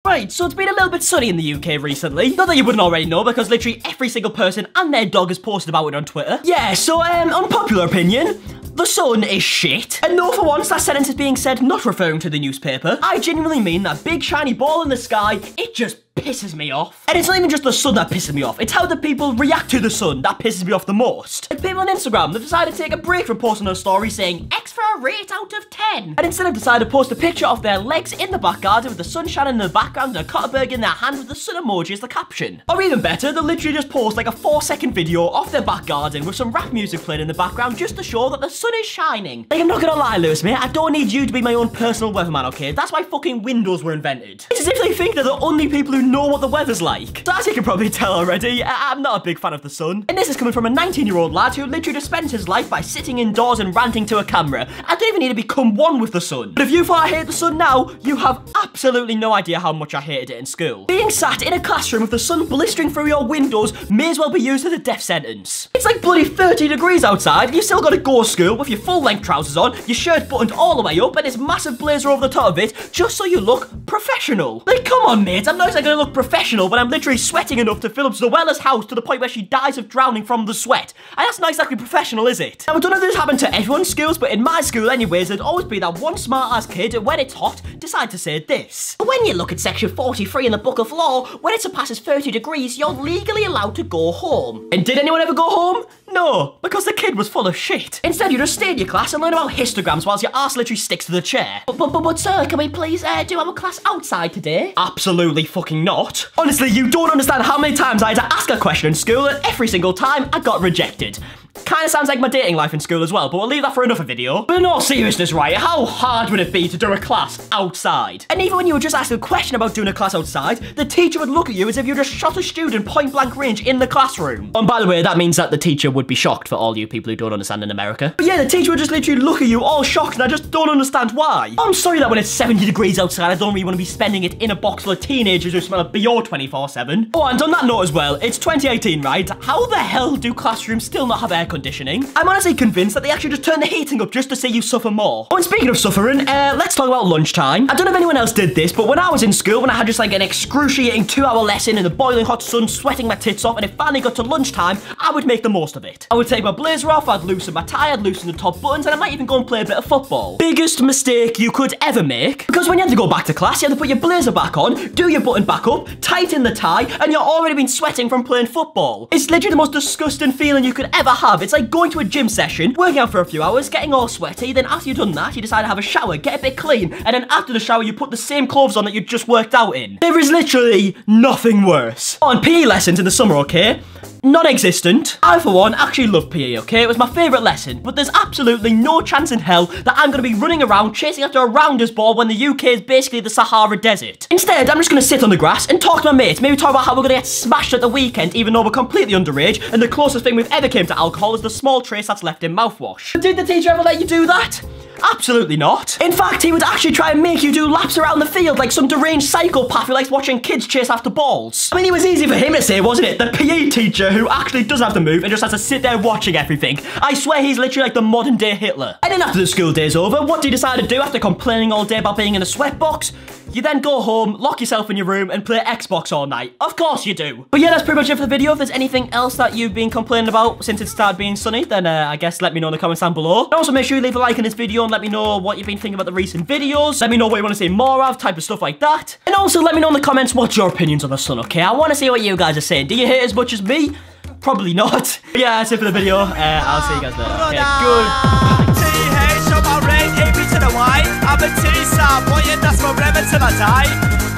Right, so it's been a little bit sunny in the UK recently. Not that you wouldn't already know, because literally every single person and their dog has posted about it on Twitter. Yeah, so unpopular opinion, the sun is shit. And no, for once, that sentence is being said not referring to the newspaper. I genuinely mean that big shiny ball in the sky, it just pisses me off. And it's not even just the sun that pisses me off, it's how the people react to the sun that pisses me off the most. Like people on Instagram, they've decided to take a break from posting a story saying X for a rate out of 10. And instead have decided to post a picture of their legs in the back garden with the sun shining in the background and a Cutterberg in their hand with the sun emoji as the caption. Or even better, they'll literally just post like a 4-second video of their back garden with some rap music playing in the background just to show that the sun is shining. Like, I'm not gonna lie, Lewis, mate, I don't need you to be my own personal weatherman, okay? That's why fucking windows were invented. It's as if they think they're the only people who know what the weather's like. So as you can probably tell already, I'm not a big fan of the sun. And this is coming from a 19-year-old lad who literally just spends his life by sitting indoors and ranting to a camera. I don't even need to become one with the sun. But if you thought I hate the sun now, you have absolutely no idea how much I hated it in school. Being sat in a classroom with the sun blistering through your windows may as well be used as a death sentence. It's like bloody 30 degrees outside, you still gotta go to school with your full-length trousers on, your shirt buttoned all the way up, and this massive blazer over the top of it, just so you look professional. Like, come on, mate, I'm not gonna look professional when I'm literally sweating enough to fill up Zoella's house to the point where she dies of drowning from the sweat. And that's not exactly professional, is it? Now, I don't know if this happened to everyone's schools, but in my school anyways, there'd always be that one smart-ass kid who, when it's hot, decide to say this. When you look at section 43 in the Book of Law, when it surpasses 30 degrees, you're legally allowed to go home. And did anyone ever go home? No, because the kid was full of shit. Instead, you just stay in your class and learn about histograms whilst your arse literally sticks to the chair. But sir, can we please do our class outside today? Absolutely fucking not. Honestly, you don't understand how many times I had to ask a question in school and every single time I got rejected. Kinda sounds like my dating life in school as well, but we'll leave that for another video. But in all seriousness, right, how hard would it be to do a class outside? And even when you were just asked a question about doing a class outside, the teacher would look at you as if you just shot a student point blank range in the classroom. And by the way, that means that the teacher would be shocked for all you people who don't understand in America. But yeah, the teacher would just literally look at you all shocked, and I just don't understand why. I'm sorry that when it's 70 degrees outside, I don't really want to be spending it in a box full of teenagers who smell of BO 24/7. Oh, and on that note as well, it's 2018, right? How the hell do classrooms still not have air conditioning? I'm honestly convinced that they actually just turn the heating up just to see you suffer more. Oh, and speaking of suffering, let's talk about lunchtime. I don't know if anyone else did this, but when I was in school, when I had just like an excruciating 2-hour lesson in the boiling hot sun, sweating my tits off, and it finally got to lunchtime, I would make the most of it. I would take my blazer off, I'd loosen my tie, I'd loosen the top buttons, and I might even go and play a bit of football. Biggest mistake you could ever make, because when you had to go back to class, you had to put your blazer back on, do your button back up, tighten the tie, and you're already been sweating from playing football. It's literally the most disgusting feeling you could ever have. It's like going to a gym session, working out for a few hours, getting all sweaty, then after you've done that, you decide to have a shower, get a bit clean, and then after the shower, you put the same clothes on that you just worked out in. There is literally nothing worse. On PE lessons in the summer, okay? Non-existent. I, for one, actually love PE, okay? It was my favourite lesson, but there's absolutely no chance in hell that I'm going to be running around chasing after a rounders ball when the UK is basically the Sahara Desert. Instead, I'm just going to sit on the grass and talk to my mates, maybe talk about how we're going to get smashed at the weekend even though we're completely underage, and the closest thing we've ever came to alcohol is the small trace that's left in mouthwash. But did the teacher ever let you do that? Absolutely not. In fact, he would actually try and make you do laps around the field like some deranged psychopath who likes watching kids chase after balls. I mean, it was easy for him to say, wasn't it? The PE teacher who actually does have to move and just has to sit there watching everything. I swear he's literally like the modern day Hitler. And then after the school day's over, what do you decide to do after complaining all day about being in a sweatbox? You then go home, lock yourself in your room, and play Xbox all night. Of course you do. But yeah, that's pretty much it for the video. If there's anything else that you've been complaining about since it started being sunny, then I guess let me know in the comments down below. And also make sure you leave a like on this video and let me know what you've been thinking about the recent videos. Let me know what you want to see more of, type of stuff like that. And also let me know in the comments what's your opinions on the sun, okay? I want to see what you guys are saying. Do you hate it as much as me? Probably not. But yeah, that's it for the video. I'll see you guys later. Okay, goodbye. T-H, I'm a red, A, B to the Y. I'm a T-star, boy, and that's forever till I die.